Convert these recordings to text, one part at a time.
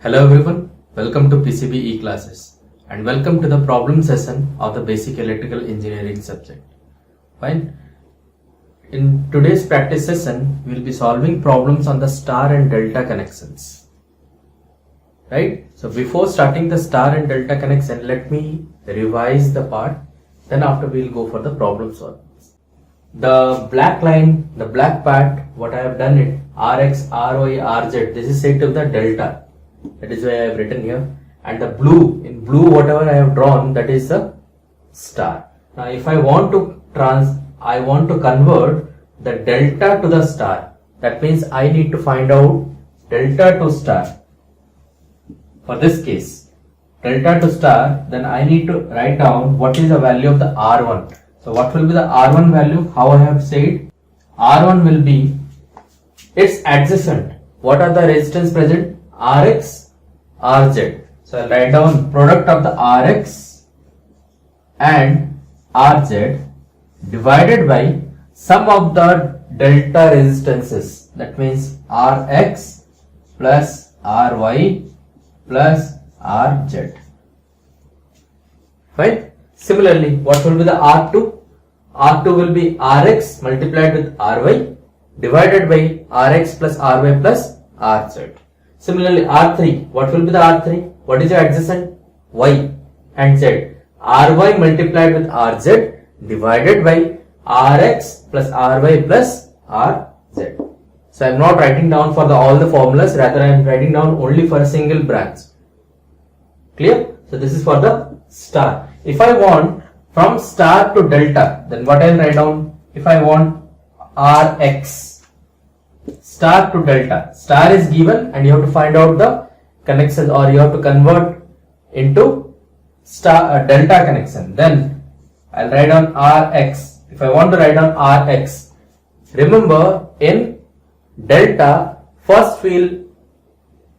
Hello everyone, welcome to PCB e-classes and welcome to the problem session of the basic electrical engineering subject. Fine. In today's practice session, we will be solving problems on the star and delta connections. Right? So before starting the star and delta connection, let me revise the part. Then after we will go for the problem solving. The black line, the black part, what I have done it, Rx, Ry, Rz, this is said to be the delta. That is why I have written here. And the blue, in blue whatever I have drawn, that is the star. Now if I want to convert the delta to the star. That means I need to find out delta to star. For this case, delta to star, then I need to write down what is the value of the R1. So what will be the R1 value? How I have said, R1 will be its adjacent. What are the resistance present? Rx, Rz. So I'll write down product of the Rx and Rz divided by sum of the delta resistances. That means Rx plus Ry plus Rz. Fine. Similarly, what will be the R2? R2 will be Rx multiplied with Ry divided by Rx plus Ry plus Rz. Similarly, R3, what will be the R3? What is the adjacent? Y and Z. Ry multiplied with Rz divided by Rx plus Ry plus Rz. So I am not writing down for all the formulas, rather I am writing down only for a single branch. Clear? So this is for the star. If I want from star to delta, then what I will write down? If I want Rx star to delta, star is given and you have to find out the connections, or you have to convert into star delta connection. Then I'll write down Rx. If I want to write down Rx, remember in delta, first we'll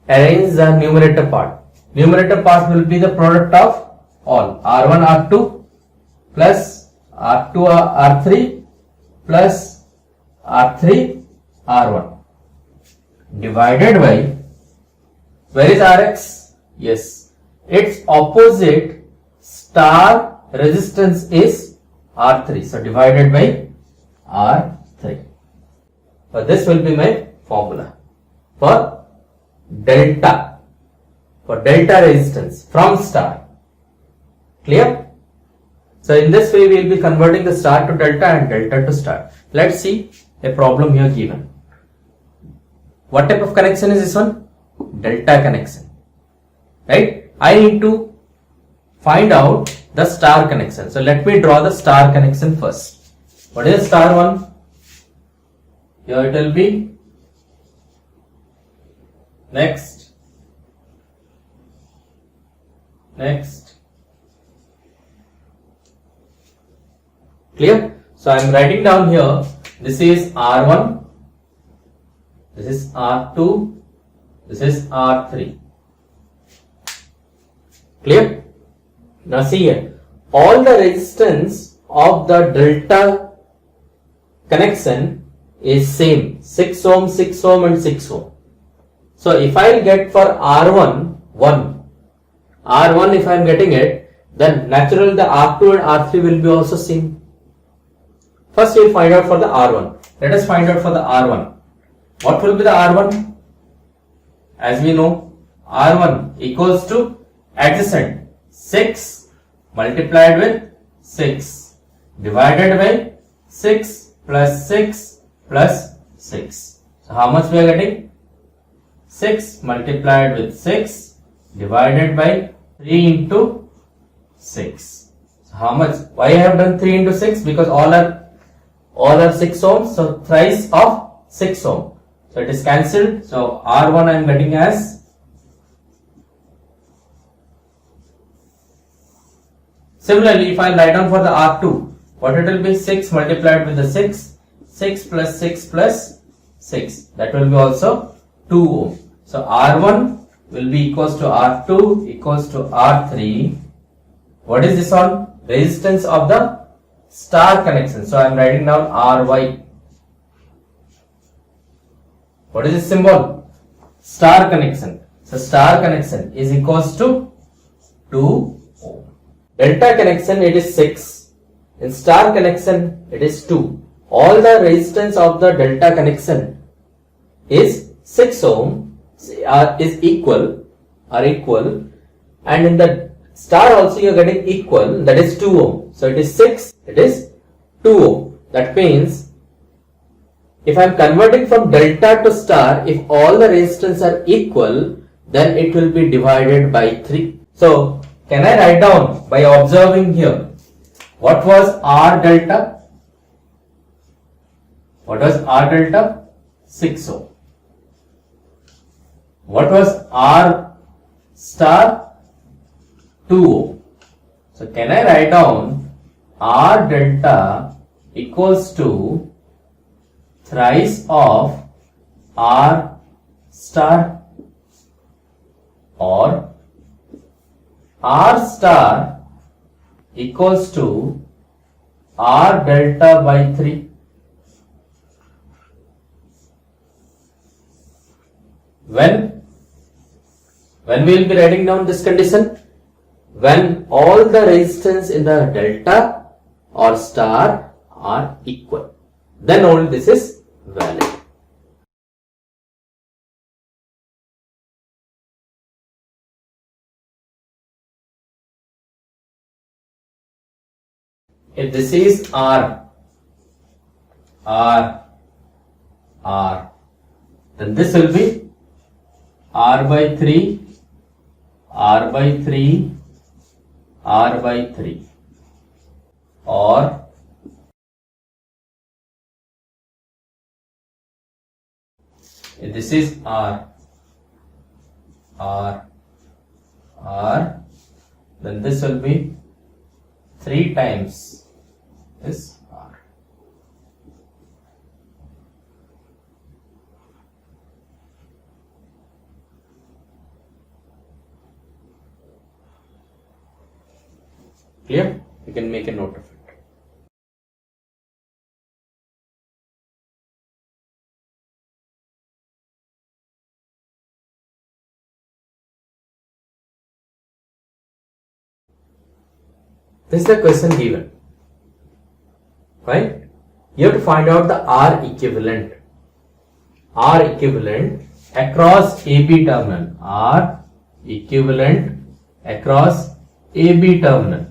arrange the numerator part. Numerator part will be the product of all R1 R2 plus R2 R3 plus R3 R1 divided by, where is Rx? Yes, its opposite star resistance is R3. So divided by R3. So this will be my formula for delta resistance from star. Clear? So in this way we will be converting the star to delta and delta to star. Let's see a problem here given. What type of connection is this one? Delta connection. Right? I need to find out the star connection. So let me draw the star connection first. What is star one? Here it will be. Next. Clear? So I am writing down here, this is R1, this is R2, this is R3. Clear? Now see here, all the resistance of the delta connection is same, 6 ohm, 6 ohm and 6 ohm. So if I will get for R1, 1, R1 if I am getting it, then naturally the R2 and R3 will be also same. First we will find out for the R1. Let us find out for the R1. What will be the R1? As we know, R1 equals to adjacent 6 multiplied with 6 divided by 6 plus 6 plus 6. So how much we are getting? 6 multiplied with 6 divided by 3 into 6. So how much? Why I have done 3 into 6? Because all are 6 ohms, so thrice of 6 ohm. So it is cancelled. So R1 I am getting as, similarly if I write down for the R2, what it will be? 6 multiplied with the 6, 6 plus 6 plus 6, that will be also 2 ohm. So R1 will be equals to R2 equals to R3. What is this one? Resistance of the star connection. So I am writing down Ry. What is this symbol? Star connection. So star connection is equals to 2 ohm. Delta connection it is 6. In star connection it is 2. All the resistance of the delta connection is 6 ohm is equal and in the star also you are getting equal, that is 2 ohm. So it is 6, it is 2 ohm. That means if I am converting from delta to star, if all the resistance are equal, then it will be divided by 3. So can I write down by observing here what was R delta? What was R delta? 6 ohm. What was R star? 2 ohm. So can I write down R delta equals to thrice of R star, or R star equals to R delta by 3? When we will be writing down this condition? When all the resistance in the delta or star are equal, then only this is valid. If this is R, then this will be R by 3, R by 3, R by 3, or if this is R, then this will be 3 times this R. Clear? You can make a note of it. This is the question given, right? You have to find out the R equivalent. R equivalent across AB terminal. R equivalent across AB terminal.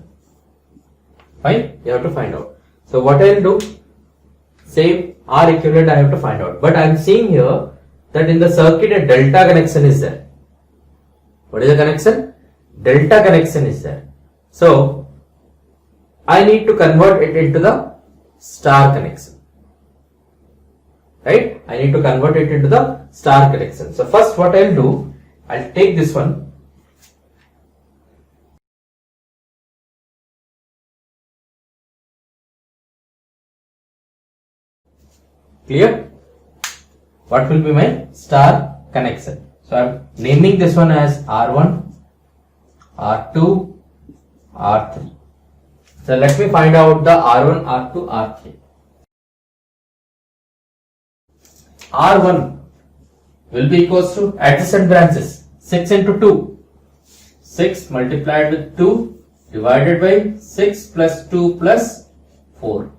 Fine? You have to find out. So what I will do? Same R equivalent I have to find out. But I am seeing here that in the circuit a delta connection is there. What is the connection? Delta connection is there. So I need to convert it into the star connection. Right? I need to convert it into the star connection. So first what I will do, I will take this one. Clear? What will be my star connection? So I am naming this one as R1, R2, R3. So let me find out the R1, R2, R3. R1 will be equals to adjacent branches 6 into 2. 6 multiplied with 2 divided by 6 plus 2 plus 4.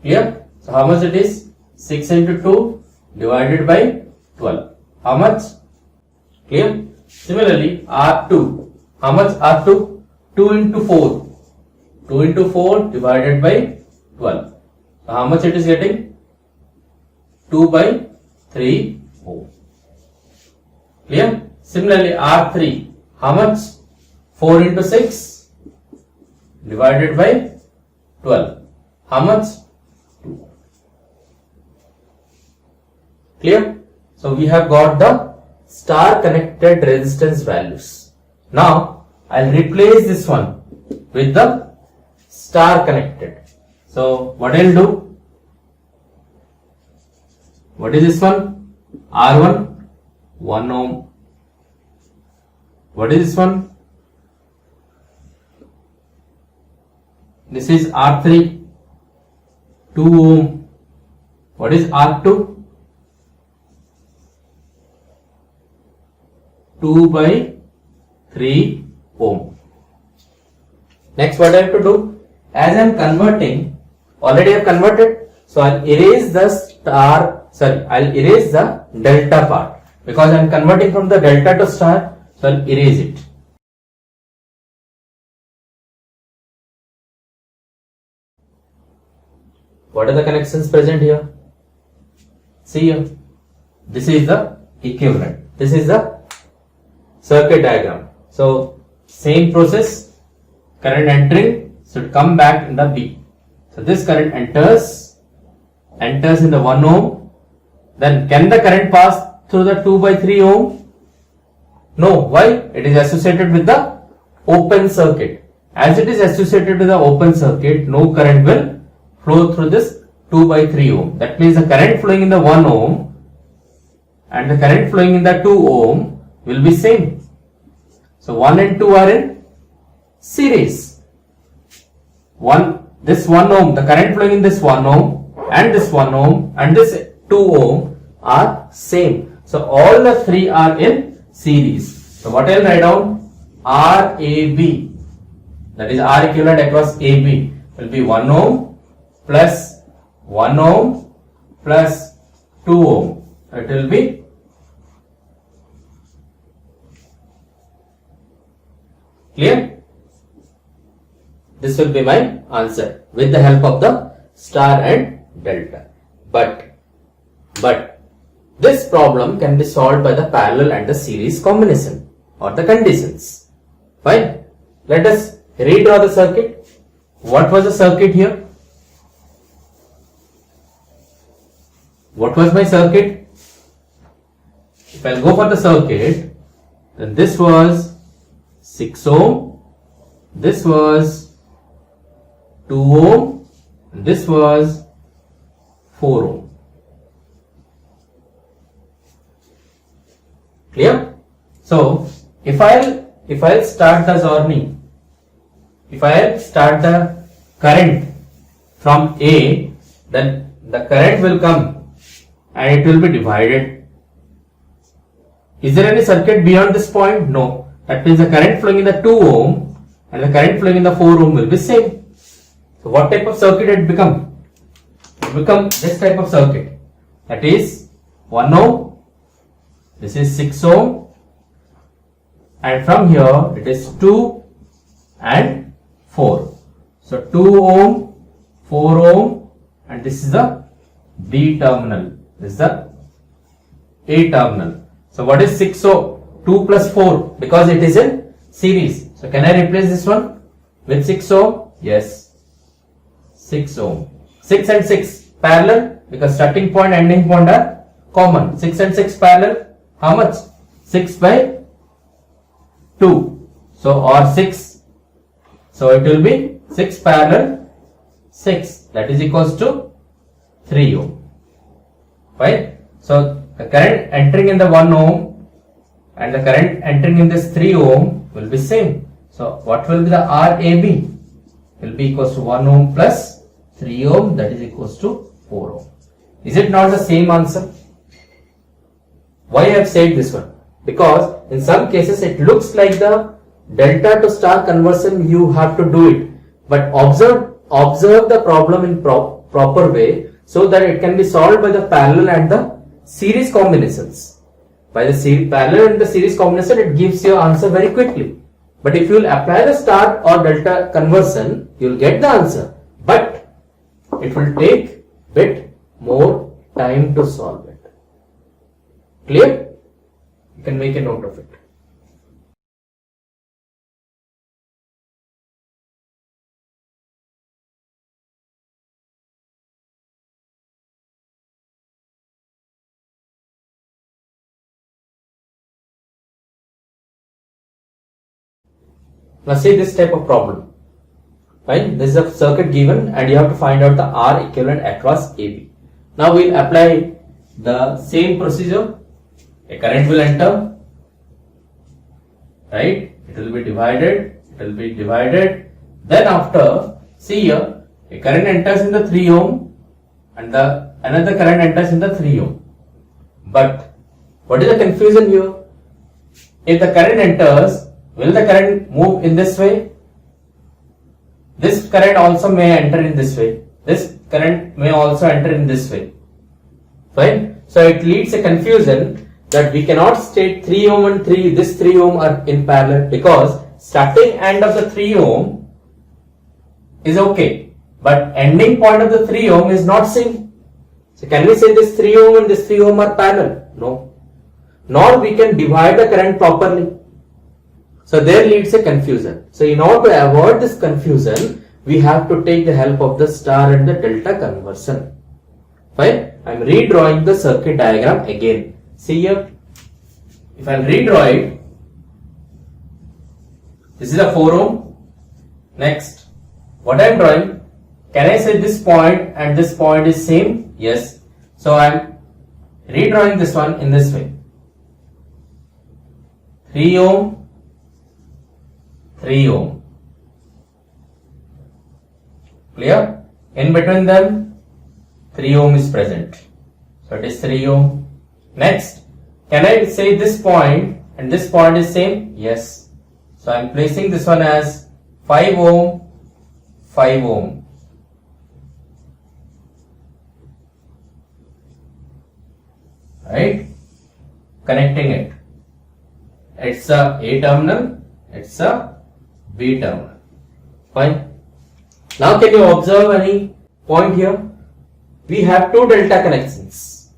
Clear? So how much it is? 6 into 2 divided by 12. How much? Clear? Similarly, R2. How much R2? 2 into 4. 2 into 4 divided by 12. So how much it is getting? 2 by 3 ohm. Clear? Similarly, R3. How much? 4 into 6 divided by 12. How much? 2. Clear? So we have got the star connected resistance values. Now I'll replace this one with the star connected. So what I'll do? What is this one? R1 1 ohm. What is this one? This is R3 2 ohm. What is R2? 2 by 3 ohm. Next, what I have to do? As I am converting, already I have converted, so I'll erase the I'll erase the delta part because I am converting from the delta to star, so I'll erase it. What are the connections present here? See here, this is the equivalent. This is the circuit diagram. So same process, current entering should come back in the B. So this current enters in the 1 ohm. Then can the current pass through the 2 by 3 ohm? No. Why? It is associated with the open circuit. As it is associated with the open circuit, no current will flow through this 2 by 3 ohm. That means the current flowing in the 1 ohm and the current flowing in the 2 ohm will be same. So 1 and 2 are in series. This 1 ohm, the current flowing in this 1 ohm and this 1 ohm and this 2 ohm are same. So all the three are in series. So what I'll write down? RAB, that is R equivalent across AB, will be 1 ohm plus 1 ohm plus 2 ohm. It will be clear? This will be my answer with the help of the star and delta. But this problem can be solved by the parallel and the series combination or the conditions. Fine. Let us redraw the circuit. What was the circuit here? What was my circuit? If I go for the circuit, then this was 6 ohm, this was 2 ohm, and this was 4 ohm. Clear? So if I'll start the journey, if I'll start the current from A, then the current will come and it will be divided. Is there any circuit beyond this point? No. That means the current flowing in the 2 ohm and the current flowing in the 4 ohm will be same. So what type of circuit it become? It become this type of circuit. That is 1 ohm, this is 6 ohm, and from here it is 2 and 4. So 2 ohm, 4 ohm, and this is the B terminal. This is the A terminal. So what is 6 ohm? 2 plus 4, because it is in series. So can I replace this one with 6 ohm? Yes. 6 ohm. 6 and 6 parallel, because starting point and ending point are common. 6 and 6 parallel. How much? 6 by 2. So or 6. So it will be 6 parallel 6. That is equals to 3 ohm. Right? So the current entering in the 1 ohm and the current entering in this 3 ohm will be same. So what will be the RAB? Will be equals to 1 ohm plus 3 ohm, that is equals to 4 ohm. Is it not the same answer? Why I have said this one? Because in some cases it looks like the delta to star conversion you have to do it, but observe the problem in proper way so that it can be solved by the parallel and the series combinations. By the parallel and the series combination, it gives your answer very quickly. But if you will apply the star or delta conversion, you will get the answer. But it will take bit more time to solve it. Clear? You can make a note of it. Now see this type of problem. Fine. This is a circuit given and you have to find out the R equivalent across AB. Now we will apply the same procedure. A current will enter, right? It will be divided, Then after, see here, a current enters in the 3 ohm and another current enters in the 3 ohm. But what is the confusion here? if the current enters, will the current move in this way? This current also may enter in this way. This current may also enter in this way. Fine. So it leads a confusion that we cannot state 3 ohm and this 3 ohm are in parallel, because starting end of the 3 ohm is okay, but ending point of the 3 ohm is not same. So can we say this 3 ohm and this 3 ohm are parallel? No. Nor we can divide the current properly. So there leads a confusion. So in order to avoid this confusion, we have to take the help of the star and the delta conversion. Fine. I am redrawing the circuit diagram again. See here. If I redraw it, this is a 4 ohm. Next, what I am drawing, can I say this point and this point is same? Yes. So I am redrawing this one in this way. 3 ohm, 3 ohm. Clear? In between them, 3 ohm is present. So it is 3 ohm. Next, can I say this point and this point is same? Yes. So I am placing this one as 5 ohm, 5 ohm. Right? Connecting it. It's a A terminal, it's a B terminal. Fine. Now can you observe any point here? We have two delta connections.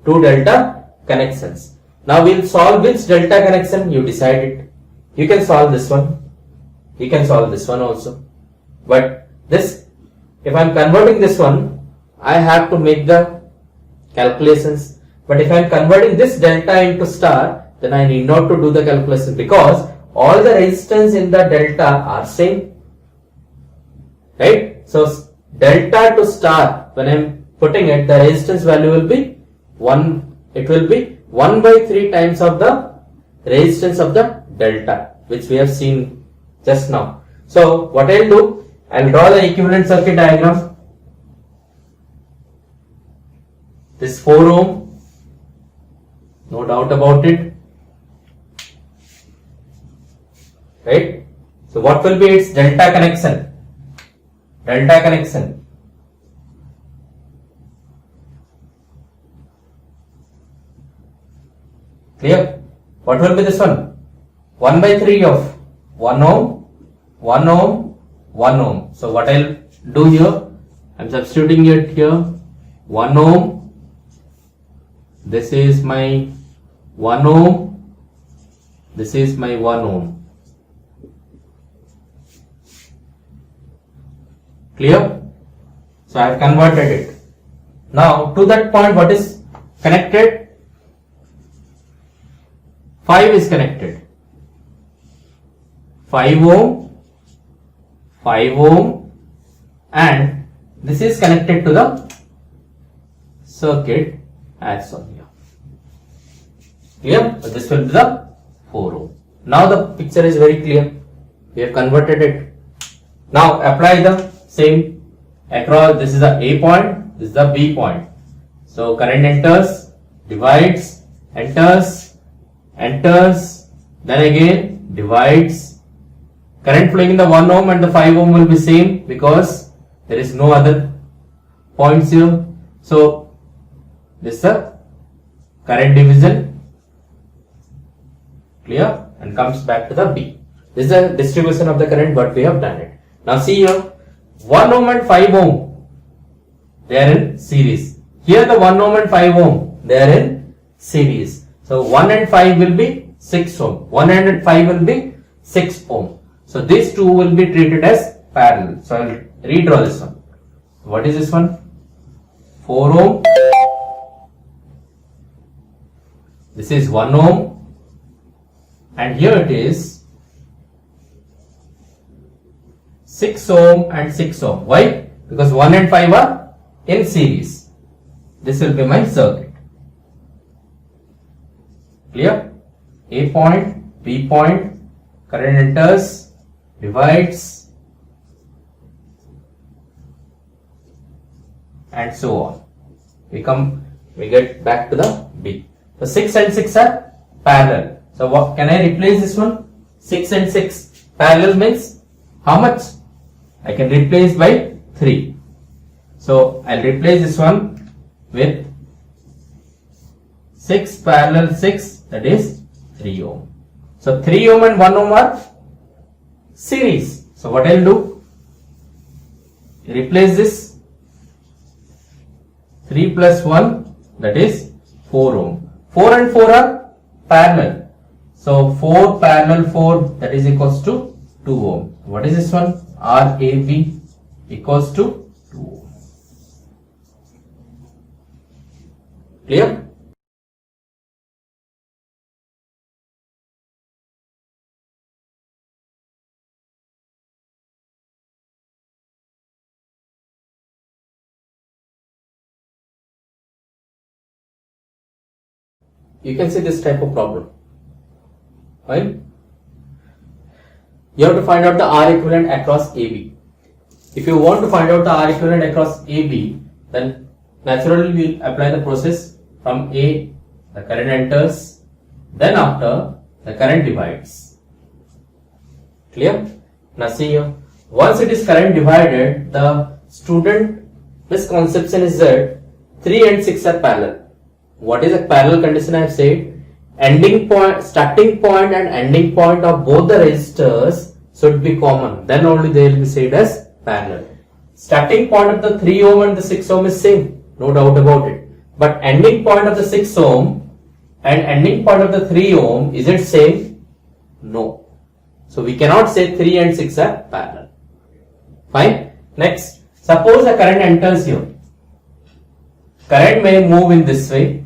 Two delta connections. Now we'll solve which delta connection, you decide it. You can solve this one. You can solve this one also. But this, if I am converting this one, I have to make the calculations. But if I am converting this delta into star, then I need not to do the calculation, because all the resistance in the delta are same. Right? So delta to star, when I am putting it, the resistance value will be 1. It will be 1 by 3 times of the resistance of the delta, which we have seen just now. So what I will do, I will draw the equivalent circuit diagram. This 4 ohm, no doubt about it. Right? So what will be its delta connection? Delta connection. Clear? What will be this one? 1 by 3 of 1 ohm, 1 ohm, 1 ohm. So what I'll do here, I'm substituting it here. 1 ohm. This is my 1 ohm. This is my 1 ohm. Clear? So I have converted it. Now to that point, what is connected? 5 is connected. 5 ohm, 5 ohm, and this is connected to the circuit as on here. Clear? So this will be the 4 ohm. Now the picture is very clear. We have converted it. Now apply the same across. This is the A point, this is the B point. So current enters, divides, enters, enters, then again divides. Current flowing in the 1 ohm and the 5 ohm will be same, because there is no other points here. So this is the current division. Clear? And comes back to the B. This is the distribution of the current, but we have done it. Now see here, 1 ohm and 5 ohm, they are in series. Here the 1 ohm and 5 ohm, they are in series. So 1 and 5 will be 6 ohm. 1 and 5 will be 6 ohm. So these two will be treated as parallel. So I will redraw this one. What is this one? 4 ohm. This is 1 ohm. And here it is 6 ohm and 6 ohm. Why? Because 1 and 5 are in series. This will be my circuit. Clear? A point, B point, current enters, divides, and so on. We get back to the B. So 6 and 6 are parallel. So what can I replace this one? 6 and 6 parallel means how much? I can replace by 3. So I'll replace this one with 6 parallel 6, that is 3 ohm. So 3 ohm and 1 ohm are series. So what I'll do? Replace this 3 plus 1, that is 4 ohm. 4 and 4 are parallel. So 4 parallel 4, that is equals to 2 ohm. What is this one? RAB equals to 2 ohm. Clear? You can see this type of problem. Right? You have to find out the R equivalent across AB. If you want to find out the R equivalent across AB, then naturally we will apply the process from A, the current enters, then after the current divides. Clear? Now see here, once it is current divided, the student misconception is that 3 and 6 are parallel. What is a parallel condition? I have said ending point, starting point and ending point of both the resistors should be common. Then only they will be said as parallel. Starting point of the 3 ohm and the 6 ohm is same, no doubt about it. But ending point of the 6 ohm and ending point of the 3 ohm, is it same? No. So we cannot say 3 and 6 are parallel. Fine. Next, suppose a current enters here. Current may move in this way,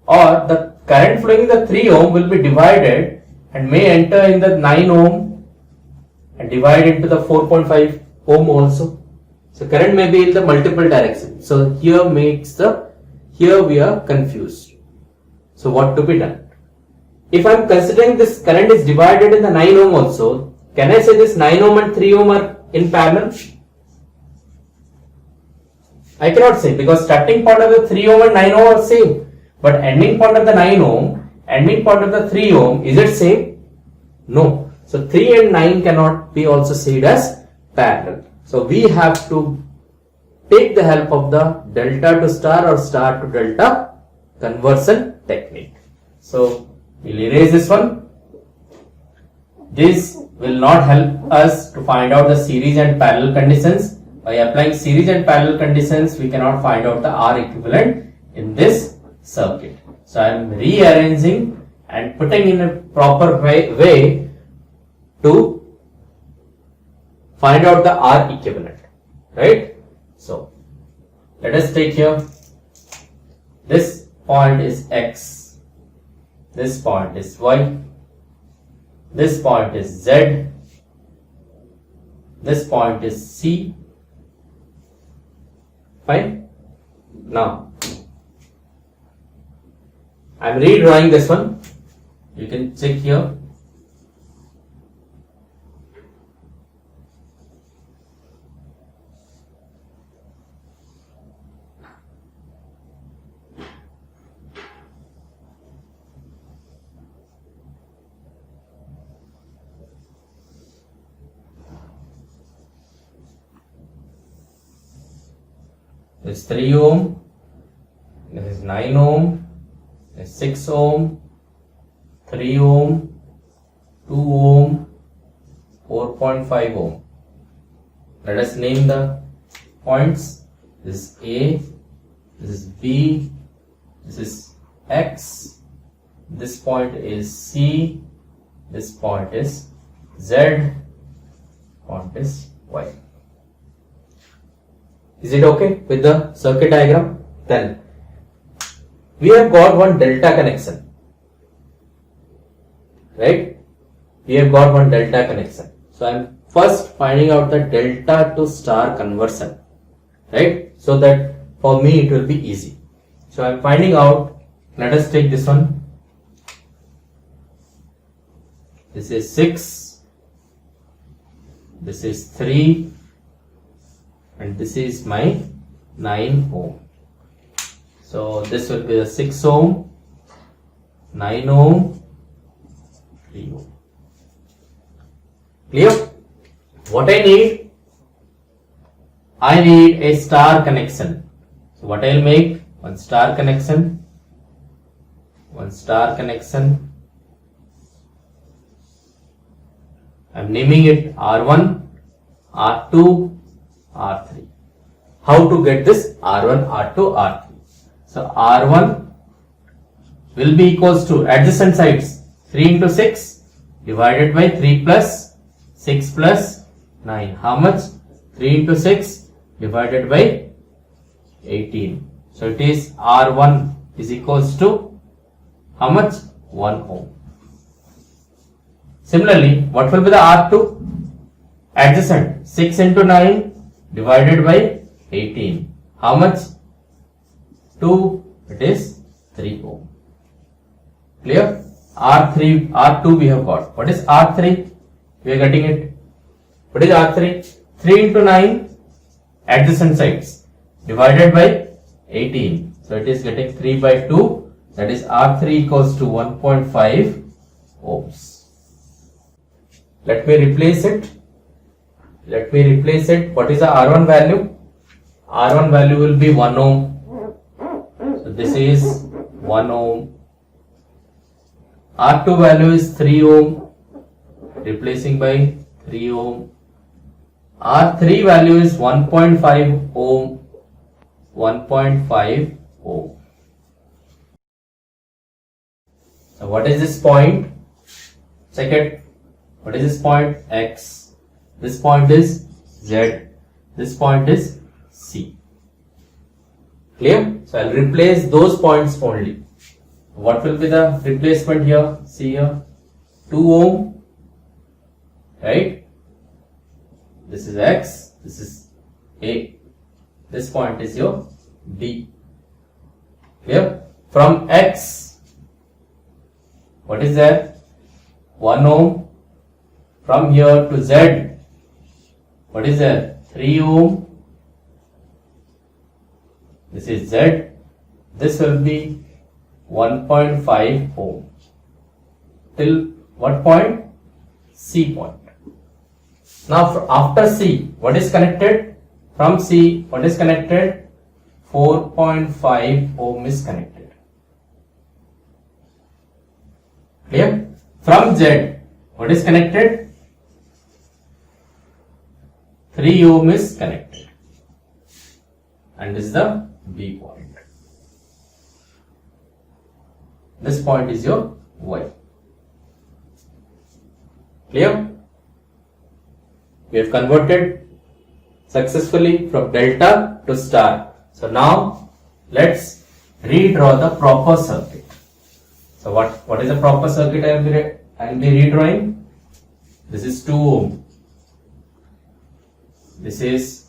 or the current flowing in the 3 ohm will be divided and may enter in the 9 ohm and divide into the 4.5 ohm also. So current may be in the multiple direction. So here we are confused. So what to be done? If I am considering this current is divided in the 9 ohm also, can I say this 9 ohm and 3 ohm are in parallel? I cannot say, because starting point of the 3 ohm and 9 ohm are same. But ending point of the 9 ohm, ending point of the 3 ohm, is it same? No. So 3 and 9 cannot be also said as parallel. So we have to take the help of the delta to star or star to delta conversion technique. So we'll erase this one. This will not help us to find out the series and parallel conditions. By applying series and parallel conditions, we cannot find out the R equivalent in this circuit. So I am rearranging and putting in a proper way to find out the R equivalent, right? So let us take here, this point is X, this point is Y, this point is Z, this point is C. Fine. Now I am redrawing this one. You can check here. This is 3 ohm, this is 9 ohm, this is 6 ohm, 3 ohm, 2 ohm, 4.5 ohm. Let us name the points. This is A, this is B, this is X, this point is C, this point is Z, point is Y. Is it okay with the circuit diagram? Then we have got one delta connection, right? We have got one delta connection. So I am first finding out the delta to star conversion, right? So that for me it will be easy. So I am finding out, let us take this one. This is 6, this is 3, and this is my 9 ohm. So this will be the 6 ohm, 9 ohm, Clear? What I need? I need a star connection. So what I'll make? One star connection. I'm naming it R1, R2, R3. How to get this R1, R2, R3? So R1 will be equals to adjacent sides 3 into 6 divided by 3 plus 6 plus 9. How much? 3 into 6 divided by 18. So it is R1 is equals to how much? 1 ohm. Similarly, what will be the R2? Adjacent 6 into 9 divided by 18. How much? 2. It is 3 ohm. Clear? R3, R2 we have got. What is R3? We are getting it. What is R3? 3 into 9 adjacent sides divided by 18. So it is getting 3 by 2. That is R3 equals to 1.5 ohms. Let me replace it. What is the R1 value? R1 value will be 1 ohm. So this is 1 ohm. R2 value is 3 ohm. Replacing by 3 ohm. R3 value is 1.5 ohm. 1.5 ohm. So what is this point? Check it. What is this point? X. This point is Z. This point is C. Clear? So I'll replace those points only. What will be the replacement here? See here. 2 ohm. Right? This is X. This is A. This point is your B. Clear? From X, what is there? 1 ohm. From here to Z, what is there? 3 ohm. This is Z. This will be 1.5 ohm. Till what point? C point. Now after C, what is connected? From C, what is connected? 4.5 ohm is connected. Clear? From Z, what is connected? 3 ohm is connected. And this is the B point. This point is your Y. Clear? We have converted successfully from delta to star. So now let's redraw the proper circuit. So what is the proper circuit I will be redrawing? This is 2 ohm. This is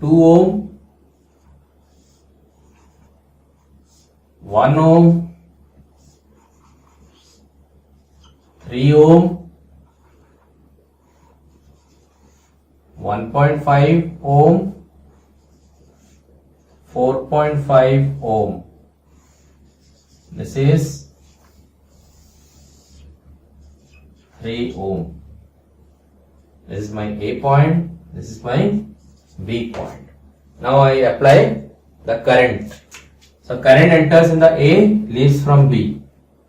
2 ohm, 1 ohm, 3 ohm, 1.5 ohm, 4.5 ohm. This is 3 ohm. This is my A point. This is my B point. Now I apply the current. So current enters in the A, leaves from B.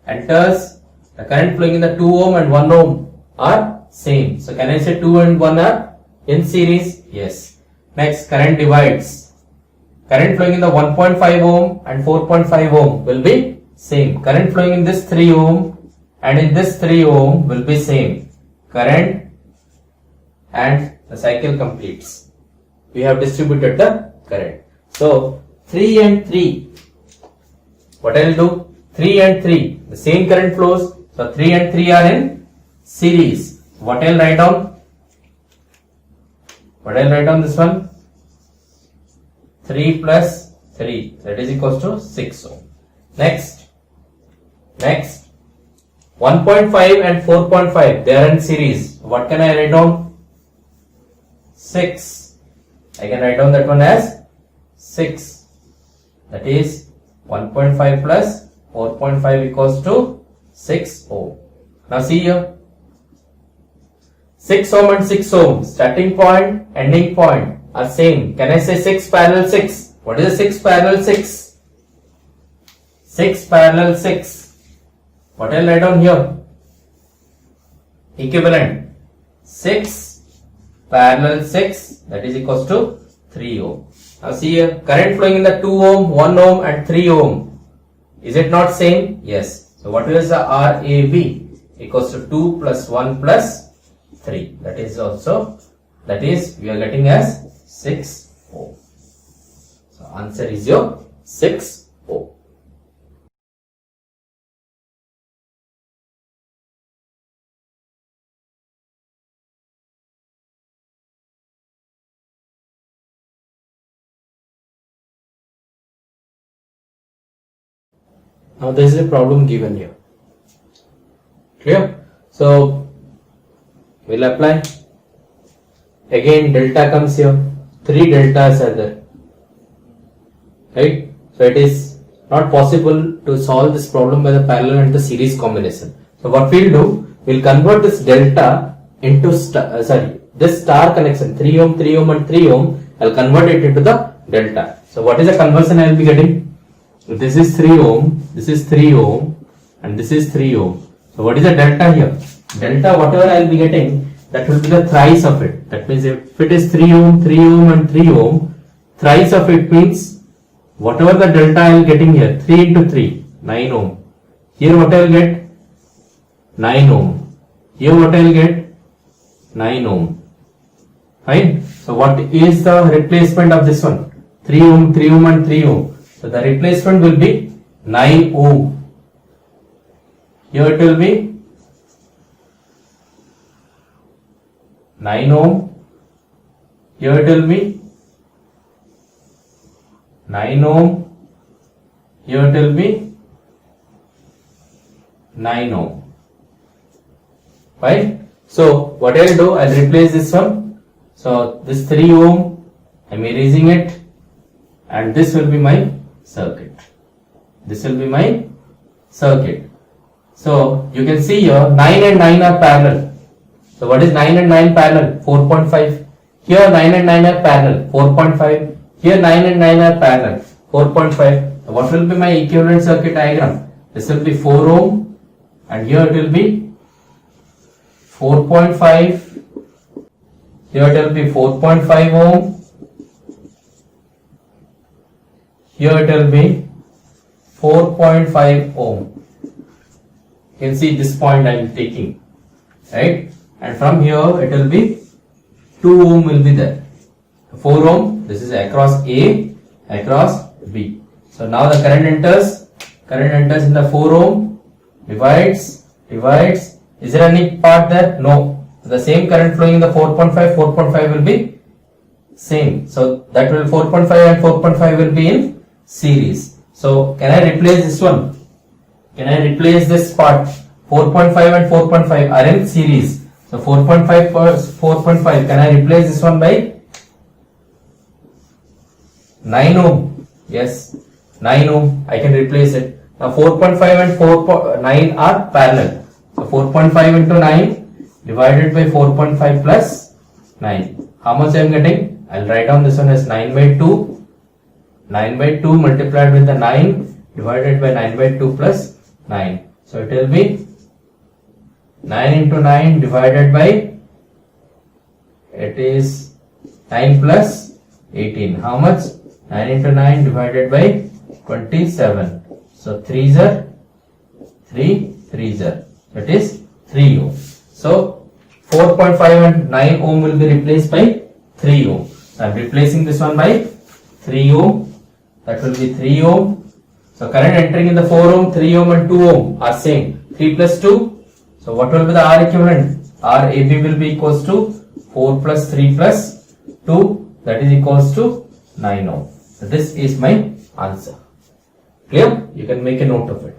Enters, the current flowing in the 2 ohm and 1 ohm are same. So can I say 2 and 1 are in series? Yes. Next, current divides. Current flowing in the 1.5 ohm and 4.5 ohm will be same. Current flowing in this 3 ohm and in this 3 ohm will be same. Current and the cycle completes. We have distributed the current. So 3 and 3. What I will do? 3 and 3. The same current flows. So 3 and 3 are in series. What I will write down? What I will write down this one? 3 plus 3. That is equals to 6 ohm. Next. 1.5 and 4.5. They are in series. What can I write down? 6. I can write down that one as 6. That is 1.5 plus 4.5 equals to 6 ohm. Now see here. 6 ohm and 6 ohm, starting point, ending point are same. Can I say 6 parallel 6? What is a 6 parallel 6? 6 parallel 6. What I'll write down here? Equivalent. 6 parallel 6, that is equals to 3 ohm. Now see here, current flowing in the 2 ohm, 1 ohm and 3 ohm. Is it not same? Yes. So what is the RAB? Equals to 2 plus 1 plus 3. That is we are getting as 6 ohm. So answer is your 6 ohm. Now this is a problem given here. Clear? So we'll apply. Again delta comes here. 3 deltas are there. Right? So it is not possible to solve this problem by the parallel and the series combination. So what we'll do, we'll convert this delta into this star connection 3 ohm, 3 ohm and 3 ohm. I'll convert it into the delta. So what is the conversion I will be getting? So this is 3 ohm, this is 3 ohm and this is 3 ohm. So what is the delta here? Delta, whatever I will be getting, that will be the thrice of it. That means if it is 3 ohm, 3 ohm and 3 ohm, thrice of it means whatever the delta I will getting here, 3 into 3, 9 ohm. Here what I will get? 9 ohm. Here what I will get? 9 ohm. Fine. So what is the replacement of this one? 3 ohm, 3 ohm and 3 ohm. So the replacement will be 9 ohm. Here it will be 9 ohm. Here it will be 9 ohm. Here it will be 9 ohm. Right? So what I will do, I will replace this one. So this 3 ohm, I am erasing it, and this will be my circuit. This will be my circuit. So you can see here 9 and 9 are parallel. So what is 9 and 9 parallel? 4.5. Here 9 and 9 are parallel. 4.5. Here 9 and 9 are parallel. 4.5. What will be my equivalent circuit diagram? This will be 4 ohm and here it will be 4.5. Here it will be 4.5 ohm. Here it will be 4.5 ohm. You can see this point I am taking, right? And from here it will be 2 ohm will be there. 4 ohm, this is across A, across B. So now the current enters in the 4 ohm, divides. Is there any part there? No. The same current flowing in the 4.5 will be same. So that will 4.5 and 4.5 will be in series. So can I replace this one? Can I replace this part? 4.5 and 4.5 are in series. So 4.5 plus 4.5. Can I replace this one by 9 ohm? Yes, 9 ohm. I can replace it. Now 4.5 and 4.9 are parallel. So 4.5 into 9 divided by 4.5 plus 9. How much I am getting? I will write down this one as 9 by 2. 9 by 2 multiplied with the 9 divided by 9 by 2 plus 9. So it will be 9 into 9 divided by, it is 9 plus 18. How much? 9 into 9 divided by 27. So 3s are 3, 3s are. That is 3 ohm. So 4.5 and 9 ohm will be replaced by 3 ohm. So I am replacing this one by 3 ohm. That will be 3 ohm. So current entering in the 4 ohm, 3 ohm and 2 ohm are same. 3 plus 2. So what will be the R equivalent? RAB will be equals to 4 plus 3 plus 2, that is equals to 9 ohm. So this is my answer. Clear? You can make a note of it.